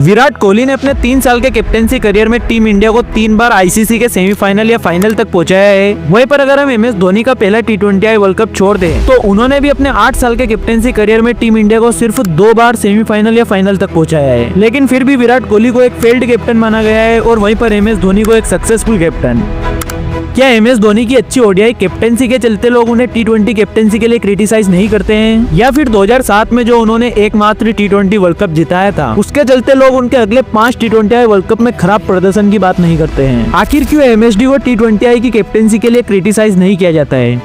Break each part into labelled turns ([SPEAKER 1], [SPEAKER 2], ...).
[SPEAKER 1] विराट कोहली ने अपने 3 साल के कैप्टेंसी करियर में टीम इंडिया को 3 बार आईसीसी के सेमीफाइनल या फाइनल तक पहुंचाया है। वहीं पर अगर हम एमएस धोनी का पहला T20I वर्ल्ड कप छोड़ दें तो उन्होंने भी अपने 8 साल के कैप्टेंसी करियर में टीम इंडिया को सिर्फ 2 बार सेमीफाइनल या फाइनल तक पहुंचाया है। लेकिन फिर भी विराट कोहली को एक फेल्ड कैप्टन माना गया है और वहीं पर एमएस धोनी को एक सक्सेसफुल कैप्टन। क्या एमएस धोनी की अच्छी ओडीआई कैप्टेंसी के चलते लोग उन्हें T20 कैप्टेंसी के लिए क्रिटिसाइज नहीं करते हैं, या फिर 2007 में जो उन्होंने एकमात्र T20 वर्ल्ड कप जिताया था उसके चलते लोग उनके अगले 5 T20I वर्ल्ड कप में खराब प्रदर्शन की बात नहीं करते हैं? आखिर क्यों एमएसडी को T20I की कैप्टेंसी के लिए क्रिटिसाइज नहीं किया जाता है?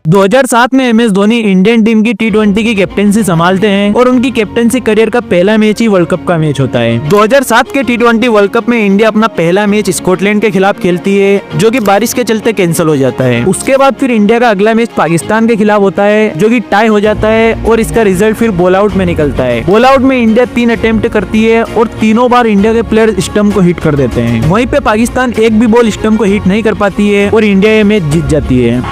[SPEAKER 1] 2007 में एमएस धोनी इंडियन टीम की T20 की कैप्टेंसी संभालते हैं और उनकी कैप्टेंसी करियर का पहला मैच ही वर्ल्ड कप का मैच होता है। 2007 के T20 वर्ल्ड कप में इंडिया अपना पहला मैच स्कॉटलैंड के खिलाफ खेलती है जो कि बारिश के चलते कैंसिल हो जाता है। उसके बाद फिर इंडिया का अगला मैच पाकिस्तान के खिलाफ होता है जो कि टाई हो जाता है और इसका रिजल्ट फिर बॉल आउट में निकलता है। बॉल आउट में इंडिया 3 अटेम्प्ट करती है और तीनों बार इंडिया के प्लेयर स्टंप को हिट कर देते हैं। वहीं पे पाकिस्तान एक भी बॉल स्टंप को हिट नहीं कर पाती है और इंडिया ये मैच जीत जाती है।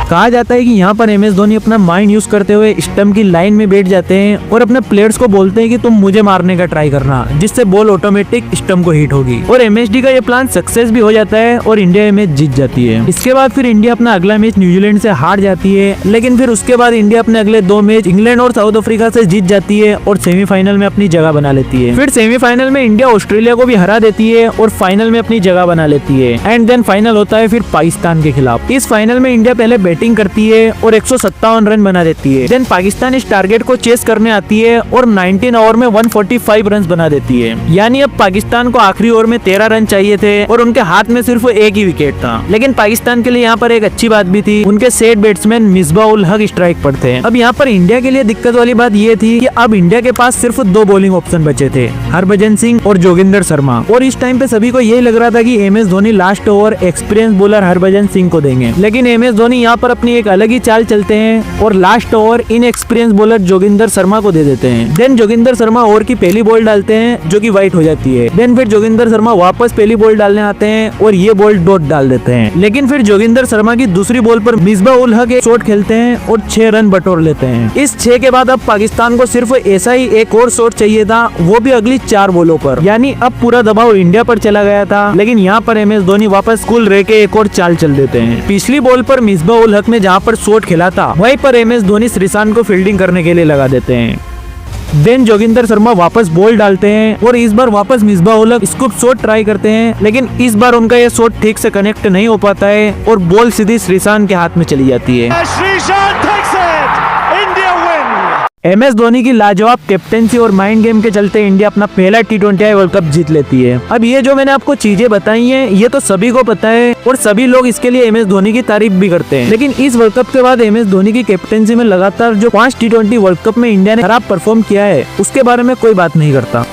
[SPEAKER 1] कहा जाता है कि यहाँ पर एमएस धोनी अपना माइंड यूज करते हुए स्टंप की लाइन में बैठ जाते हैं और अपने प्लेयर्स को बोलते हैं कि तुम मुझे मारने का ट्राई करना, जिससे बॉल ऑटोमेटिक स्टंप को हिट होगी। और एमएसडी का ये प्लान सक्सेस भी हो जाता है और इंडिया ये मैच जीत जाती है। इसके बाद फिर इंडिया अपना अगला मैच न्यूजीलैंड से हार जाती है, लेकिन फिर उसके बाद इंडिया अपने अगले 2 मैच इंग्लैंड और साउथ अफ्रीका से जीत जाती है और सेमीफाइनल में अपनी जगह बना लेती है। फिर सेमीफाइनल में इंडिया ऑस्ट्रेलिया को भी हरा देती है और फाइनल में अपनी जगह बना लेती है। एंड देन फाइनल होता है फिर पाकिस्तान के खिलाफ। इस फाइनल में इंडिया पहले बैटिंग करती है और 157 रन बना देती है। देन पाकिस्तान इस टारगेट को चेस करने आती है और 19 ओवर में 145 रन बना देती है। यानी अब पाकिस्तान को आखिरी ओवर में 13 रन चाहिए थे और उनके हाथ में सिर्फ एक ही विकेट था। लेकिन पाकिस्तान के लिए यहाँ पर एक अच्छी बात भी थी, उनके सेट बैट्समैन मिसबाह-उल-हक स्ट्राइक पर थे। अब यहाँ पर इंडिया के लिए दिक्कत वाली बात ये थी कि अब इंडिया के पास सिर्फ 2 बॉलिंग ऑप्शन बचे थे, हरभजन सिंह और जोगिंदर शर्मा। और इस टाइम पे सभी को यही लग रहा था कि MS Dhoni last over experience bowler Harbhajan Singh को देंगे, लेकिन एमएस धोनी यहाँ पर अपनी एक अलग ही चाल चलते हैं और last over inexperience bowler Joginder Sharma को दे देते हैं। देन जोगिंदर शर्मा ओवर की पहली बॉल डालते हैं जो कि वाइट हो जाती है। देन फिर जोगिंदर शर्मा वापस पहली बॉल डालने आते हैं और ये बॉल डॉट डाल देते हैं। लेकिन फिर जोगिंदर शर्मा की दूसरी बॉल पर मिसबाह-उल-हक एक शॉट खेलते हैं और 6 रन बटोर लेते हैं। इस 6 के बाद अब पाकिस्तान को सिर्फ ऐसा ही एक और शॉट चाहिए था, वो भी अगली 4 बॉलों पर। यानी अब पूरा दबाव इंडिया पर चला गया था, लेकिन यहाँ पर एमएस धोनी वापस कूल रह के एक और चाल चल देते हैं। पिछली बॉल पर मिसबाह-उल-हक ने जहाँ पर शॉट खेला था वहीं पर एमएस धोनी श्रीशांत को फील्डिंग करने के लिए लगा देते हैं। देन जोगिंदर शर्मा वापस बॉल डालते हैं और इस बार वापस मिसबाह-उल-हक स्कूप शॉट ट्राई करते हैं, लेकिन इस बार उनका ये शॉट ठीक से कनेक्ट नहीं हो पाता है और बॉल सीधी श्रीशांत के हाथ में चली जाती है। एमएस धोनी की लाजवाब कैप्टेंसी और माइंड गेम के चलते इंडिया अपना पहला T20I वर्ल्ड कप जीत लेती है। अब ये जो मैंने आपको चीजें बताई हैं ये तो सभी को पता है और सभी लोग इसके लिए एमएस धोनी की तारीफ भी करते हैं, लेकिन इस वर्ल्ड कप के बाद एमएस धोनी की कैप्टेंसी में लगातार जो 5 T20 वर्ल्ड कप में इंडिया ने खराब परफॉर्म किया है उसके बारे में कोई बात नहीं करता।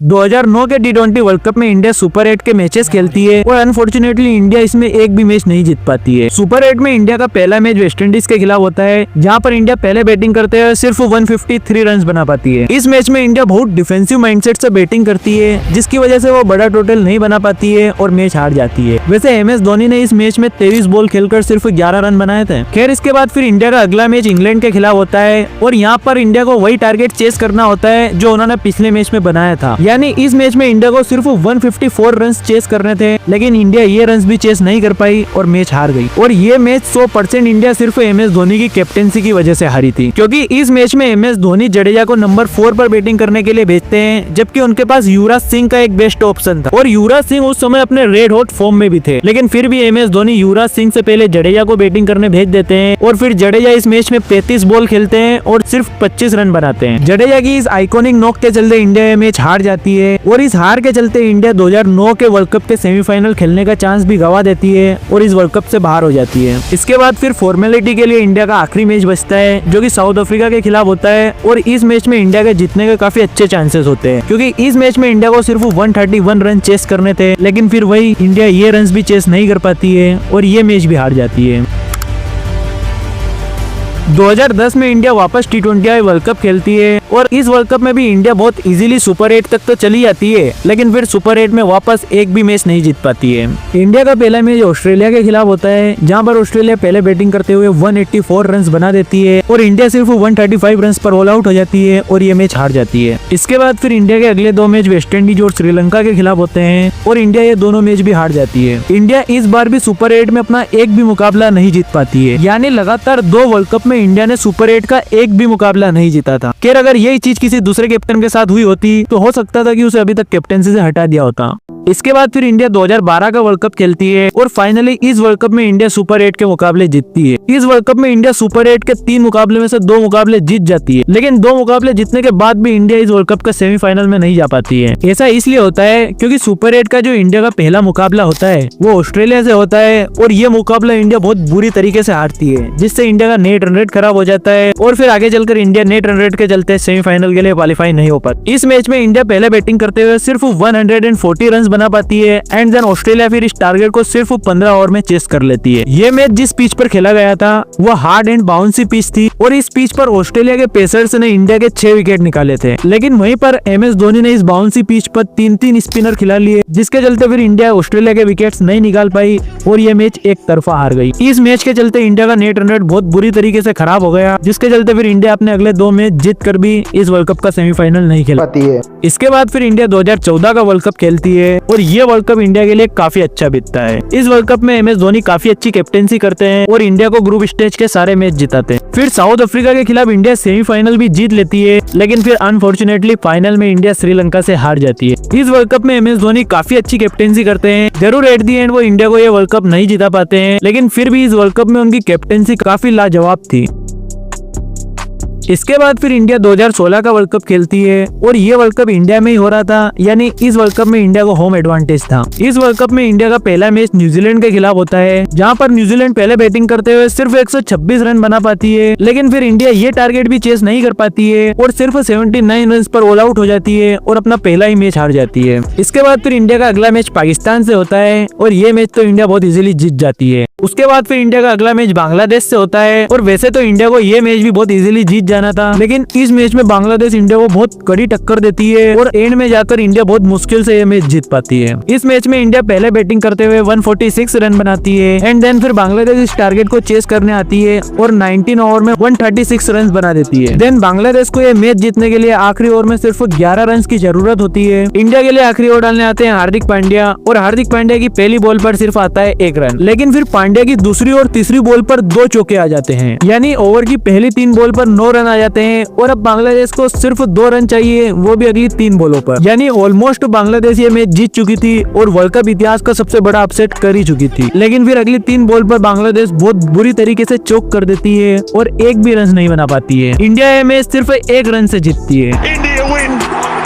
[SPEAKER 1] 2009 के T20 वर्ल्ड कप में इंडिया सुपर 8 के मैचेस खेलती है और अनफॉर्चुनेटली इंडिया इसमें एक भी मैच नहीं जीत पाती है। सुपर 8 में इंडिया का पहला मैच वेस्ट इंडीज के खिलाफ होता है जहां पर इंडिया पहले बैटिंग करते हैं सिर्फ 153 रन बना पाती है। इस मैच में इंडिया बहुत डिफेंसिव माइंडसेट से बैटिंग करती है जिसकी वजह से वो बड़ा टोटल नहीं बना पाती है और मैच हार जाती है। वैसे एमएस धोनी ने इस मैच में 23 बॉल खेलकर सिर्फ 11 रन बनाए थे। खैर इसके बाद फिर इंडिया का अगला मैच इंग्लैंड के खिलाफ होता है और यहाँ पर इंडिया को वही टारगेट चेस करना होता है जो उन्होंने पिछले मैच में बनाया था। यानी इस मैच में इंडिया को सिर्फ 154 रन चेस करने थे, लेकिन इंडिया ये रन भी चेस नहीं कर पाई और मैच हार गई। और ये मैच 100% इंडिया सिर्फ एमएस धोनी की कैप्टेंसी की वजह से हारी थी, क्योंकि इस मैच में एमएस धोनी जडेजा को नंबर 4 पर बैटिंग करने के लिए भेजते हैं, जबकि उनके पास युवराज सिंह का एक बेस्ट ऑप्शन था और युवराज सिंह उस समय अपने रेड हॉट फॉर्म में भी थे। लेकिन फिर भी एमएस धोनी युवराज सिंह से पहले जडेजा को बैटिंग करने भेज देते हैं और फिर जडेजा इस मैच में 35 बॉल खेलते हैं और सिर्फ 25 रन बनाते हैं। जडेजा की इस आइकॉनिक नॉक के चलते इंडिया ये मैच हार जाती है और इस हार के चलते इंडिया 2009 के वर्ल्ड कप के सेमीफाइनल खेलने का चांस भी गवा देती है और इस वर्ल्ड कप से बाहर हो जाती है। इसके बाद फिर फॉर्मेलिटी के लिए इंडिया का आखिरी मैच बचता है जो कि साउथ अफ्रीका के खिलाफ होता है और इस मैच में इंडिया के जीतने के काफी अच्छे चांसेस होते हैं, क्योंकि इस मैच में इंडिया को सिर्फ 131 रन चेस करने थे, लेकिन फिर वही इंडिया ये रन भी चेस नहीं कर पाती है और ये मैच भी हार जाती है। 2010 में इंडिया वापस T20I वर्ल्ड कप खेलती है और इस वर्ल्ड कप में भी इंडिया बहुत इजीली सुपर 8 तक तो चली जाती है, लेकिन फिर सुपर 8 में वापस एक भी मैच नहीं जीत पाती है। इंडिया का पहला मैच ऑस्ट्रेलिया के खिलाफ होता है, जहां पर ऑस्ट्रेलिया पहले बैटिंग करते हुए 184 रन बना देती है और इंडिया सिर्फ 135 रन पर ऑल आउट हो जाती है और ये मैच हार जाती है। इसके बाद फिर इंडिया के अगले 2 मैच वेस्ट इंडीज और श्रीलंका के खिलाफ होते हैं और इंडिया ये दोनों मैच भी हार जाती है। इंडिया इस बार भी सुपर 8 में अपना एक भी मुकाबला नहीं जीत पाती है, यानी लगातार 2 वर्ल्ड कप में इंडिया ने सुपर 8 का एक भी मुकाबला नहीं जीता था। खैर अगर यही चीज किसी दूसरे कैप्टन के साथ हुई होती तो हो सकता था कि उसे अभी तक कैप्टनसी से हटा दिया होता। इसके बाद फिर इंडिया 2012 का वर्ल्ड कप खेलती है और फाइनली इस वर्ल्ड कप में इंडिया सुपर 8 के मुकाबले जीतती है। इस वर्ल्ड कप में इंडिया सुपर 8 के 3 मुकाबले में से 2 मुकाबले जीत जाती है, लेकिन 2 मुकाबले जीतने के बाद भी इंडिया इस वर्ल्ड कप का सेमीफाइनल में नहीं जा पाती है। ऐसा इसलिए होता है क्योंकि सुपर 8 का जो इंडिया का पहला मुकाबला होता है वो ऑस्ट्रेलिया से होता है और ये मुकाबला इंडिया बहुत बुरी तरीके से हारती है, जिससे इंडिया का नेट रन रेट खराब हो जाता है और फिर आगे चलकर इंडिया नेट रन रेट के चलते सेमीफाइनल के लिए क्वालिफाई नहीं हो पाती। इस मैच में इंडिया पहले बैटिंग करते हुए सिर्फ 140 रन बना पाती है एंड देन ऑस्ट्रेलिया फिर इस टारगेट को सिर्फ 15 ओवर में चेस कर लेती है। ये मैच जिस पिच पर खेला गया था वो हार्ड एंड बाउंसी पिच थी और इस पिच पर ऑस्ट्रेलिया के पेसर्स ने इंडिया के 6 विकेट निकाले थे, लेकिन वहीं पर MS धोनी ने इस बाउंसी पिच पर 3-3 स्पिनर खिला लिए, जिसके चलते फिर इंडिया ऑस्ट्रेलिया के विकेट्स नहीं निकाल पाई और ये मैच एक तरफा हार गई। इस मैच के चलते इंडिया का नेट रन रेट बहुत बुरी तरीके से खराब हो गया, जिसके चलते फिर इंडिया अपने अगले 2 मैच जीत कर भी इस वर्ल्ड कप का सेमीफाइनल नहीं खेल पाती है। इसके बाद फिर इंडिया 2014 का वर्ल्ड कप खेलती है और ये वर्ल्ड कप इंडिया के लिए काफी अच्छा बीतता है। इस वर्ल्ड कप में MS धोनी काफी अच्छी कैप्टेंसी करते हैं और इंडिया को ग्रुप स्टेज के सारे मैच जिताते हैं। फिर साउथ अफ्रीका के खिलाफ इंडिया सेमीफाइनल भी जीत लेती है, लेकिन फिर अनफॉर्चुनेटली फाइनल में इंडिया श्रीलंका से हार जाती है। इस वर्ल्ड कप में MS धोनी काफी अच्छी कैप्टेंसी करते हैं, जरूर एट दी एंड वो इंडिया को ये वर्ल्ड कप नहीं जिता पाते हैं, लेकिन फिर भी इस वर्ल्ड कप में उनकी कैप्टेंसी काफी लाजवाब थी। इसके बाद फिर इंडिया 2016 का वर्ल्ड कप खेलती है और ये वर्ल्ड कप इंडिया में ही हो रहा था, यानी इस वर्ल्ड कप में इंडिया को होम एडवांटेज था। इस वर्ल्ड कप में इंडिया का पहला मैच न्यूजीलैंड के खिलाफ होता है, जहां पर न्यूजीलैंड पहले बैटिंग करते हुए सिर्फ 126 रन बना पाती है, लेकिन फिर इंडिया ये टारगेट भी चेस नहीं कर पाती है और सिर्फ 79 रन पर ऑल आउट हो जाती है और अपना पहला ही मैच हार जाती है। इसके बाद फिर इंडिया का अगला मैच पाकिस्तान से होता है और ये मैच तो इंडिया बहुत इजीली जीत जाती है। उसके बाद फिर इंडिया का अगला मैच बांग्लादेश से होता है और वैसे तो इंडिया को ये मैच भी बहुत इजीली जीत जाना था, लेकिन इस मैच में बांग्लादेश इंडिया को बहुत कड़ी टक्कर देती है और एंड में जाकर इंडिया बहुत मुश्किल से ये मैच जीत पाती है। इस मैच में इंडिया पहले बैटिंग करते हुए 146 रन बनाती है एंड देन फिर बांग्लादेश इस टारगेट को चेस करने आती है और 19 ओवर में 136 रन बना देती है। देन बांग्लादेश को ये मैच जीतने के लिए आखिरी ओवर में सिर्फ 11 रन की जरूरत होती है। इंडिया के लिए आखिरी ओवर डालने आते हैं हार्दिक पांड्या और हार्दिक पांड्या की पहली बॉल पर सिर्फ आता है 1 रन, लेकिन फिर पांड्या की दूसरी और तीसरी बॉल पर 2 चौके आ जाते हैं, यानी ओवर की पहली 3 बॉल पर 9 रन आ जाते हैं और अब बांग्लादेश को सिर्फ 2 रन चाहिए, वो भी अगली 3 बॉलों पर, यानी ऑलमोस्ट बांग्लादेश ये मैच जीत चुकी थी और वर्ल्ड कप इतिहास का सबसे बड़ा अपसेट कर ही चुकी थी। लेकिन फिर अगली 3 बॉल पर बांग्लादेश बहुत बुरी तरीके से चोक कर देती है और एक भी रन नहीं बना पाती है। इंडिया ये मैच सिर्फ 1 रन से जीतती है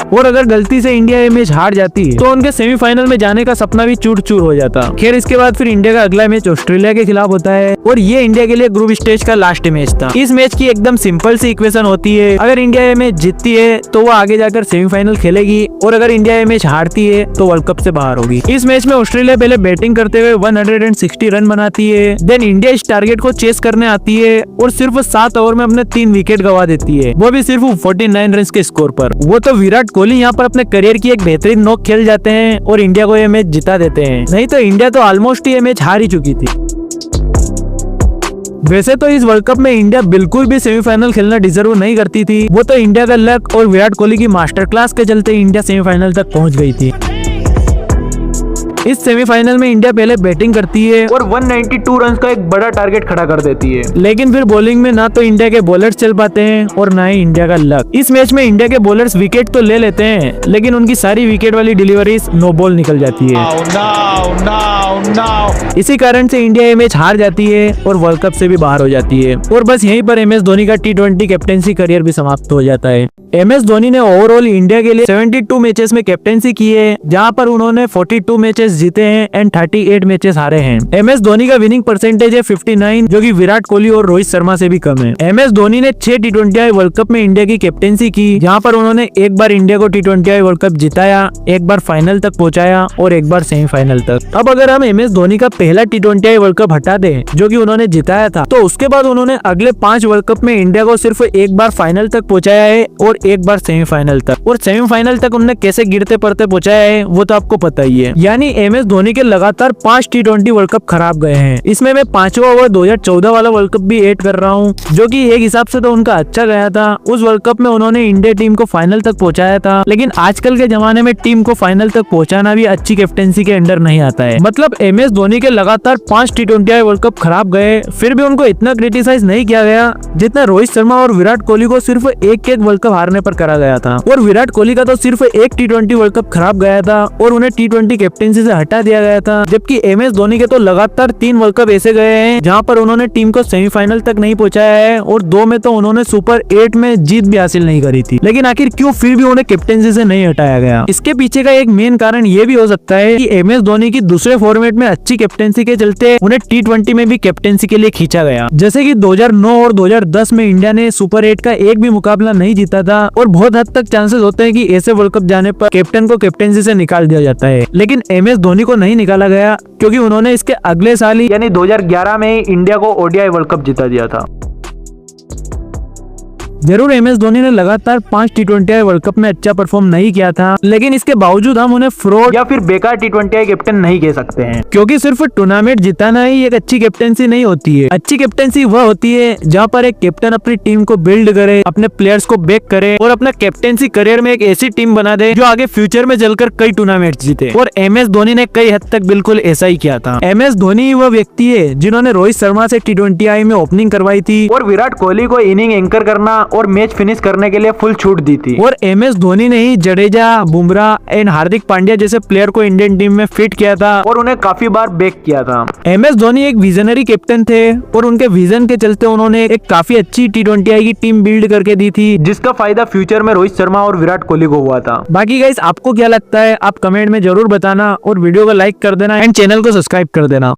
[SPEAKER 1] और अगर गलती से इंडिया ये मैच हार जाती है तो उनके सेमीफाइनल में जाने का सपना भी चूर चूर हो जाता। खैर इसके बाद फिर इंडिया का अगला मैच ऑस्ट्रेलिया के खिलाफ होता है और ये इंडिया के लिए ग्रुप स्टेज का लास्ट मैच था। इस मैच की एकदम सिंपल सी इक्वेशन होती है, अगर इंडिया ये मैच जीतती है तो वो आगे जाकर सेमीफाइनल खेलेगी और अगर इंडिया ये मैच हारती है तो वर्ल्ड कप से बाहर होगी। इस मैच में ऑस्ट्रेलिया पहले बैटिंग करते हुए 160 रन बनाती है, देन इंडिया इस टारगेट को चेस करने आती है और सिर्फ 7 ओवर में अपने 3 विकेट गवा देती है, वो भी सिर्फ 49 रन के स्कोर पर। वो तो विराट कोहली यहाँ पर अपने करियर की एक बेहतरीन नॉक खेल जाते हैं और इंडिया को ये मैच जिता देते हैं, नहीं तो इंडिया तो ऑलमोस्ट ये मैच हार ही चुकी थी। वैसे तो इस वर्ल्ड कप में इंडिया बिल्कुल भी सेमीफाइनल खेलना डिजर्व नहीं करती थी, वो तो इंडिया का लक और विराट कोहली की मास्टर क्लास के चलते इंडिया सेमीफाइनल तक पहुंच गई थी। इस सेमीफाइनल में इंडिया पहले बैटिंग करती है और 192 रन का एक बड़ा टारगेट खड़ा कर देती है, लेकिन फिर बॉलिंग में ना तो इंडिया के बॉलर्स चल पाते हैं और ना ही इंडिया का लक। इस मैच में इंडिया के बॉलर्स विकेट तो ले लेते हैं, लेकिन उनकी सारी विकेट वाली डिलीवरीज नो बॉल निकल जाती है। इसी कारण से इंडिया ये मैच हार जाती है और वर्ल्ड कप से भी बाहर हो जाती है और बस यहीं पर MS धोनी का T20 कैप्टेंसी करियर भी समाप्त हो जाता है। MS धोनी ने ओवरऑल इंडिया के लिए 72 मैचेस में कैप्टेंसी की है, जहां पर उन्होंने 42 मैचेस जीते हैं एंड 38 मैचेस हारे हैं। MS धोनी का विनिंग परसेंटेज है 59, जो कि विराट कोहली और रोहित शर्मा से भी कम है। MS धोनी ने 6 T20 वर्ल्ड कप में इंडिया की कैप्टेंसी की, जहां पर उन्होंने एक बार इंडिया को T20 वर्ल्ड कप जिताया, एक बार फाइनल तक पहुंचाया और एक बार सेमीफाइनल तक। अब अगर हम MS धोनी का पहला T20 वर्ल्ड कप हटा दें जो कि उन्होंने जिताया था, तो उसके बाद उन्होंने अगले 5 वर्ल्ड कप में इंडिया को सिर्फ एक बार फाइनल तक पहुंचाया है और और एक बार सेमीफाइनल तक। और सेमीफाइनल तक उन्होंने कैसे गिरते पड़ते पहुंचाया है वो तो आपको पता ही है। यानी MS धोनी के लगातार 5 T20 वर्ल्ड कप खराब गए हैं। इसमें मैं 5वां ओवर 2014 वाला वर्ल्ड कप भी ऐड कर रहा हूँ, जो कि एक हिसाब से तो उनका अच्छा गया था। उस वर्ल्ड कप में उन्होंने इंडिया टीम को फाइनल तक पहुंचाया था, लेकिन आजकल के जमाने में टीम को फाइनल तक पहुंचाना भी अच्छी कैप्टेंसी के अंडर नहीं आता है। मतलब MS धोनी के लगातार 5 T20 वर्ल्ड कप खराब गए, फिर भी उनको इतना क्रिटिसाइज नहीं किया गया जितना रोहित शर्मा और विराट कोहली को सिर्फ एक वर्ल्ड कप हारने पर करा गया था। और विराट कोहली का तो सिर्फ एक T20 वर्ल्ड कप खराब गया था और उन्हें T20 कैप्टेंसी से हटा दिया गया था, जबकि MS धोनी के तो लगातार 3 वर्ल्ड कप ऐसे गए हैं जहां पर उन्होंने टीम को सेमीफाइनल तक नहीं पहुंचाया है और 2 में तो उन्होंने सुपर 8 में जीत भी हासिल नहीं करी थी। लेकिन आखिर क्यों फिर भी उन्हें कैप्टेंसी से नहीं हटाया गया? इसके पीछे का एक मेन कारण ये भी हो सकता है कि MS धोनी की दूसरे फॉर्मेट में अच्छी कैप्टेंसी के चलते उन्हें T20 में भी कैप्टेंसी के लिए खींचा गया। जैसे कि 2009 और 2010 में इंडिया ने सुपर 8 का एक भी मुकाबला नहीं जीता था और बहुत हद तक चांसेस होते हैं कि ऐसे वर्ल्ड कप जाने पर कैप्टन को कैप्टेंसी से निकाल दिया जाता है। लेकिन MS धोनी को नहीं निकाला गया क्योंकि उन्होंने इसके अगले साल ही यानी 2011 में ही इंडिया को ODI वर्ल्ड कप जिता दिया था। जरूर MS धोनी ने लगातार 5 T20 वर्ल्ड कप में अच्छा परफॉर्म नहीं किया था, लेकिन इसके बावजूद हम उन्हें फ्रॉड या फिर बेकार T20 कैप्टन नहीं कह सकते हैं, क्योंकि सिर्फ टूर्नामेंट जिताना ही एक अच्छी कैप्टेंसी नहीं होती है। अच्छी कैप्टेंसी वह होती है जहां पर एक कैप्टन अपनी टीम को बिल्ड करे, अपने प्लेयर्स को बैक करे और अपना कैप्टेंसी करियर में एक ऐसी टीम बना दे जो आगे फ्यूचर में चलकर कई टूर्नामेंट जीते। और MS धोनी ने कई हद तक बिल्कुल ऐसा ही किया था। MS धोनी वह व्यक्ति है जिन्होंने रोहित शर्मा से T20 में ओपनिंग करवाई थी और विराट कोहली को इनिंग एंकर करना और मैच फिनिश करने के लिए फुल छूट दी थी। और MS धोनी ने ही जडेजा, बुमराह एंड हार्दिक पांड्या जैसे प्लेयर को इंडियन टीम में फिट किया था और उन्हें काफी बार बैक किया था। MS धोनी एक विजनरी कैप्टन थे और उनके विजन के चलते उन्होंने एक काफी अच्छी T20 की टीम बिल्ड करके दी थी, जिसका फायदा फ्यूचर में रोहित शर्मा और विराट कोहली को हुआ था। बाकी गाइस आपको क्या लगता है आप कमेंट में जरूर बताना और वीडियो को लाइक कर देना एंड चैनल को सब्सक्राइब कर देना।